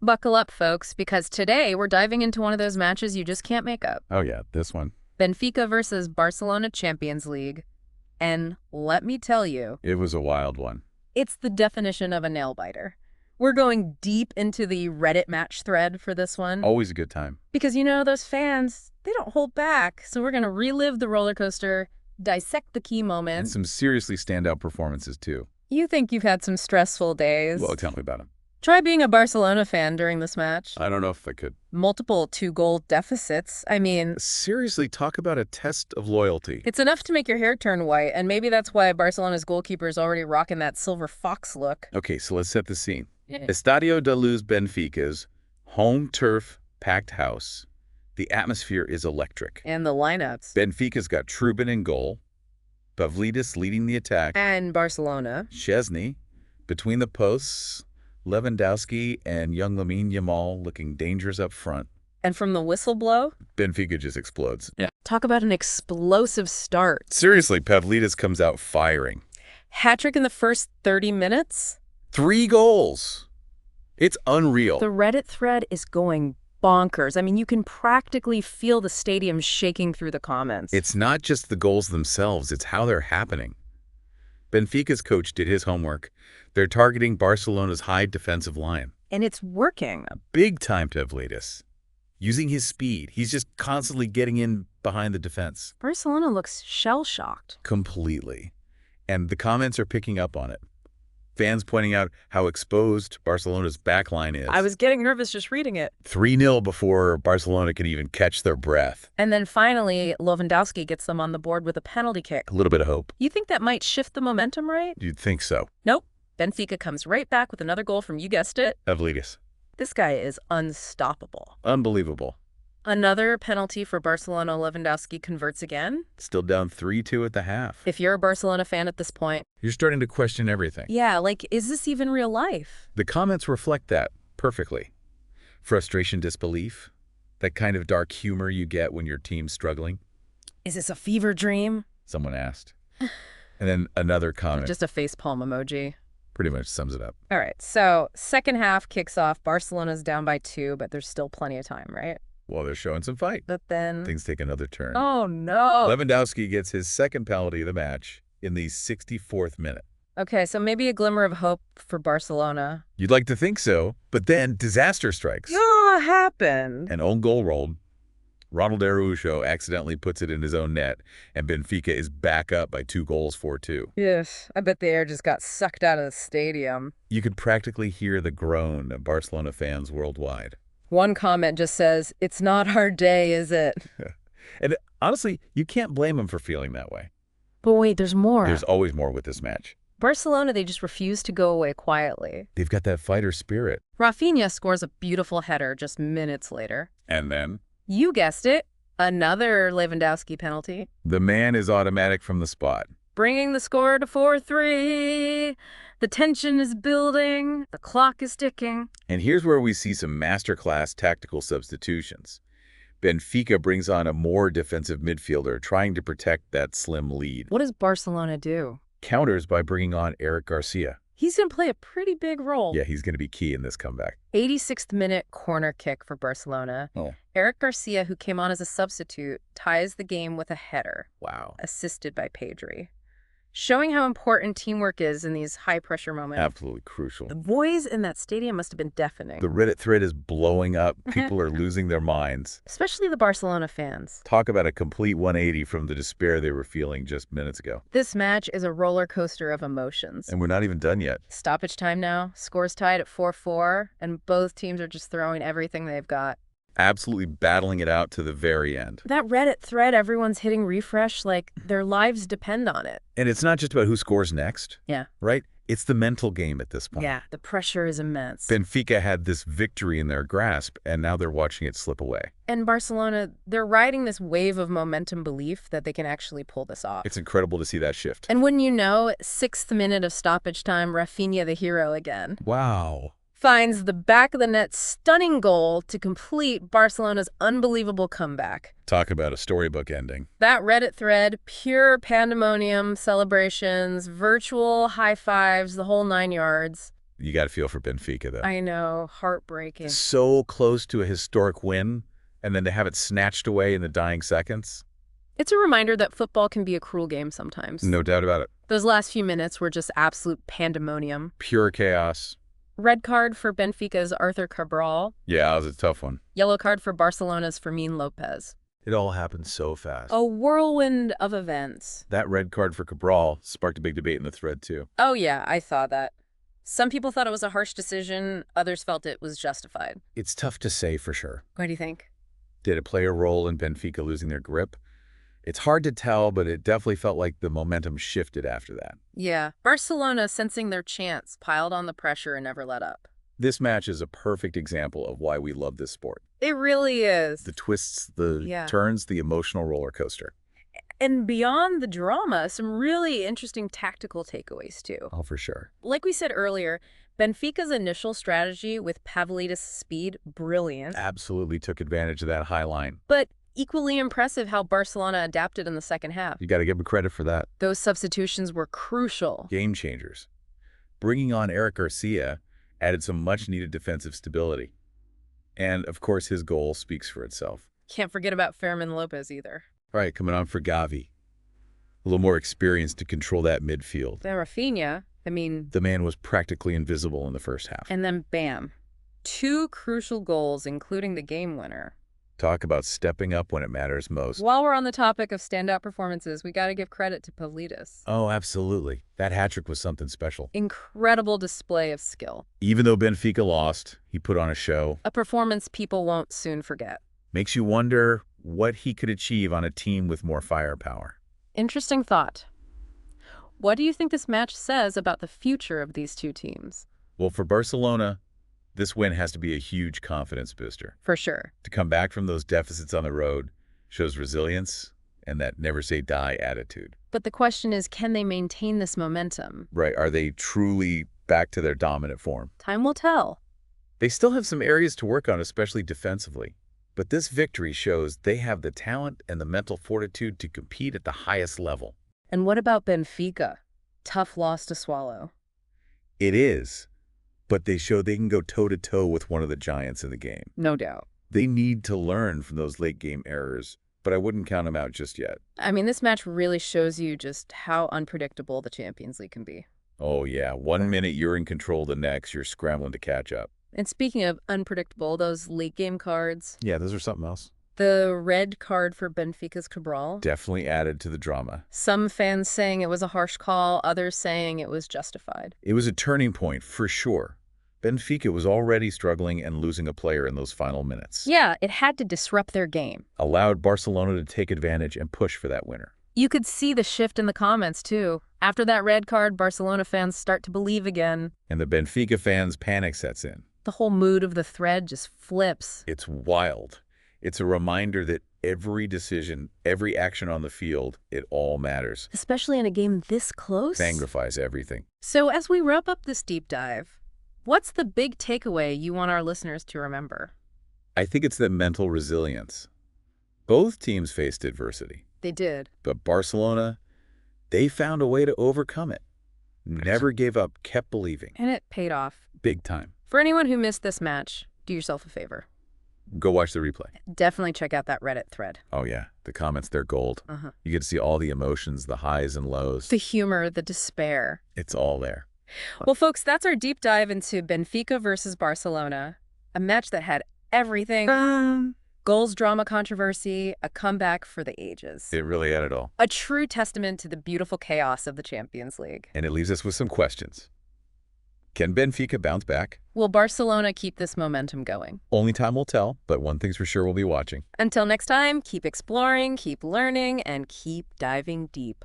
Buckle up, folks, because today we're diving into one of those matches you just can't make up. Oh, yeah, this one. Benfica versus Barcelona Champions League. And let me tell you, It was a wild one. it's the definition of a nail-biter. We're going deep into the Reddit match thread for this one. Always a good time. Because, those fans, they don't hold back. So we're going to relive the roller coaster, dissect the key And moments. some seriously standout performances, too. You think you've had some stressful days. Well, tell me about them. Try being a Barcelona fan during this match. I don't know if I could. Multiple 2-goal deficits. I mean, Seriously, talk about a test of loyalty. it's enough to make your hair turn white, and maybe that's why Barcelona's goalkeeper is already rocking that silver fox look. Okay, so let's set the scene. Yeah. Estadio da Luz Benfica's home turf packed house. The atmosphere is electric. And the lineups. Benfica's got Trubin in goal, Pavlidis leading the attack, And Barcelona. Szczesny between the posts, Lewandowski and young Lamine Yamal looking dangerous up front. And from the whistle blow, Benfica just explodes. Yeah. talk about an explosive start. Seriously, Pavlidis comes out firing. Hat-trick in the first 30 minutes? 3 goals. It's unreal. The Reddit thread is going bonkers. I mean, you can practically feel the stadium shaking through the comments. It's not just the goals themselves, it's how they're happening. Benfica's coach did his homework. They're targeting Barcelona's high defensive line. And it's working. Big time to Pavlidis. Using his speed, he's just constantly getting in behind the defense. Barcelona looks shell-shocked. Completely. And the comments are picking up on it. Fans pointing out how exposed Barcelona's backline is. I was getting nervous just reading it. 3-0 before Barcelona could even catch their breath. And then finally, Lewandowski gets them on the board with a penalty kick. A little bit of hope. You think that might shift the momentum, right? You'd think so. Nope. Benfica comes right back with another goal from, you guessed it, Pavlidis. this guy is unstoppable. Unbelievable. Another penalty for Barcelona. Lewandowski converts again. Still down 3-2 at the half. If you're a Barcelona fan at this point, You're starting to question everything. yeah, like, is this even real life? The comments reflect that perfectly. Frustration, disbelief, that kind of dark humor you get when your team's struggling, Is this a fever dream? someone asked. And then another comment Just a facepalm emoji. pretty much sums it up. All right, so second half kicks off. Barcelona's down by 2, but there's still plenty of time, right? Well, they're showing some fight. But then... Things take another turn. Oh, no. Lewandowski gets his second penalty of the match in the 64th minute. Okay, so maybe a glimmer of hope for Barcelona. You'd like to think so, but then disaster strikes. What happened? An own goal rolled. Ronald Araujo accidentally puts it in his own net, and Benfica is back up by 2 goals, 4-2. Yes, I bet the air just got sucked out of the stadium. You could practically hear the groan of Barcelona fans worldwide. One comment just says, "It's not our day, is it?" And honestly, you can't blame them for feeling that way. But wait, there's more. There's always more with this match. Barcelona, they just refuse to go away quietly. They've got that fighter spirit. Rafinha scores a beautiful header just minutes later. And then You guessed it, another Lewandowski penalty, the man is automatic from the spot. bringing the score to 4-3. The tension is building. The clock is ticking. And here's where we see some masterclass tactical substitutions. Benfica brings on a more defensive midfielder trying to protect that slim lead. What does Barcelona do? Counters by bringing on Eric Garcia. He's going to play a pretty big role. Yeah, he's going to be key in this comeback. 86th minute corner kick for Barcelona. Oh. Eric Garcia, who came on as a substitute, ties the game with a header, Wow. assisted by Pedri. Showing how important teamwork is in these high-pressure moments. Absolutely crucial. The noise in that stadium must have been deafening. The Reddit thread is blowing up. People are losing their minds. Especially the Barcelona fans. Talk about a complete 180 from the despair they were feeling just minutes ago. This match is a roller coaster of emotions. And we're not even done yet. Stoppage time now. Scores tied at 4-4, and both teams are just throwing everything they've got. Absolutely battling it out to the very end. That Reddit thread, everyone's hitting refresh like their lives depend on it. And it's not just about who scores next. Yeah. Right? It's the mental game at this point. Yeah, the pressure is immense. Benfica had this victory in their grasp, and now they're watching it slip away. And Barcelona, they're riding this wave of momentum belief that they can actually pull this off. It's incredible to see that shift. And wouldn't you know, 6th minute of stoppage time, Rafinha, the hero again, Wow. finds the back of the net stunning goal to complete Barcelona's unbelievable comeback. Talk about a storybook ending. That Reddit thread, pure pandemonium, celebrations, virtual high fives, the whole 9 yards. You got to feel for Benfica, though. I know, heartbreaking. So close to a historic win, and then to have it snatched away in the dying seconds. It's a reminder that football can be a cruel game sometimes. No doubt about it. Those last few minutes were just absolute pandemonium. Pure chaos. Red card for Benfica's Arthur Cabral. Yeah, it was a tough one. Yellow card for Barcelona's Fermin Lopez. It all happened so fast. A whirlwind of events. That red card for Cabral sparked a big debate in the thread, too. Oh yeah, I saw that. Some people thought it was a harsh decision, others felt it was justified. It's tough to say for sure. What do you think? Did it play a role in Benfica losing their grip? It's hard to tell, but it definitely felt like the momentum shifted after that. Yeah, Barcelona, sensing their chance, piled on the pressure and never let up. This match is a perfect example of why we love this sport. It really is. The twists, the turns, the emotional roller coaster. And beyond the drama, some really interesting tactical takeaways too. Oh, for sure. Like we said earlier, Benfica's initial strategy with Pavlidis' speed, brilliant. Absolutely took advantage of that high line. But equally impressive how Barcelona adapted in the second half. You got to give them credit for that. Those substitutions were crucial. Game changers. Bringing on Eric Garcia added some much-needed defensive stability. And, of course, his goal speaks for itself. Can't forget about Fermin Lopez either. All right, coming on for Gavi. A little more experience to control that midfield. Then Rafinha, the man was practically invisible in the first half. And then bam, 2 crucial goals, including the game winner. Talk about stepping up when it matters most. While we're on the topic of standout performances, we got to give credit to Pavlidis. Oh, absolutely. That hat-trick was something special. Incredible display of skill. Even though Benfica lost, he put on a show. A performance people won't soon forget. Makes you wonder what he could achieve on a team with more firepower. Interesting thought. What do you think this match says about the future of these two teams? Well, for Barcelona, this win has to be a huge confidence booster. For sure. To come back from those deficits on the road shows resilience and that never-say-die attitude. But the question is, can they maintain this momentum? Right. Are they truly back to their dominant form? Time will tell. They still have some areas to work on, especially defensively. But this victory shows they have the talent and the mental fortitude to compete at the highest level. And what about Benfica? Tough loss to swallow. It is. But they show they can go toe-to-toe with one of the giants in the game. No doubt. They need to learn from those late-game errors, but I wouldn't count them out just yet. This match really shows you just how unpredictable the Champions League can be. Oh, yeah. 1 minute you're in control, the next you're scrambling to catch up. And speaking of unpredictable, those late-game cards. Yeah, those are something else. The red card for Benfica's Cabral. Definitely added to the drama. Some fans saying it was a harsh call, others saying it was justified. It was a turning point, for sure. Benfica was already struggling and losing a player in those final minutes. Yeah, it had to disrupt their game. Allowed Barcelona to take advantage and push for that winner. You could see the shift in the comments, too. After that red card, Barcelona fans start to believe again. And the Benfica fans' panic sets in. The whole mood of the thread just flips. It's wild. It's a reminder that every decision, every action on the field, it all matters. Especially in a game this close. Magnifies everything. So as we wrap up this deep dive, what's the big takeaway you want our listeners to remember? I think it's the mental resilience. Both teams faced adversity. They did. But Barcelona, they found a way to overcome it. Never gave up, kept believing. And it paid off. Big time. For anyone who missed this match, do yourself a favor. Go watch the replay. Definitely check out that Reddit thread. Oh, yeah. The comments, they're gold. You get to see all the emotions, the highs and lows. The humor, the despair. It's all there. Well, folks, that's our deep dive into Benfica versus Barcelona. A match that had everything. Goals, drama, controversy, a comeback for the ages. It really had it all. A true testament to the beautiful chaos of the Champions League. And it leaves us with some questions. Can Benfica bounce back? Will Barcelona keep this momentum going? Only time will tell, but one thing's for sure, we'll be watching. Until next time, keep exploring, keep learning, and keep diving deep.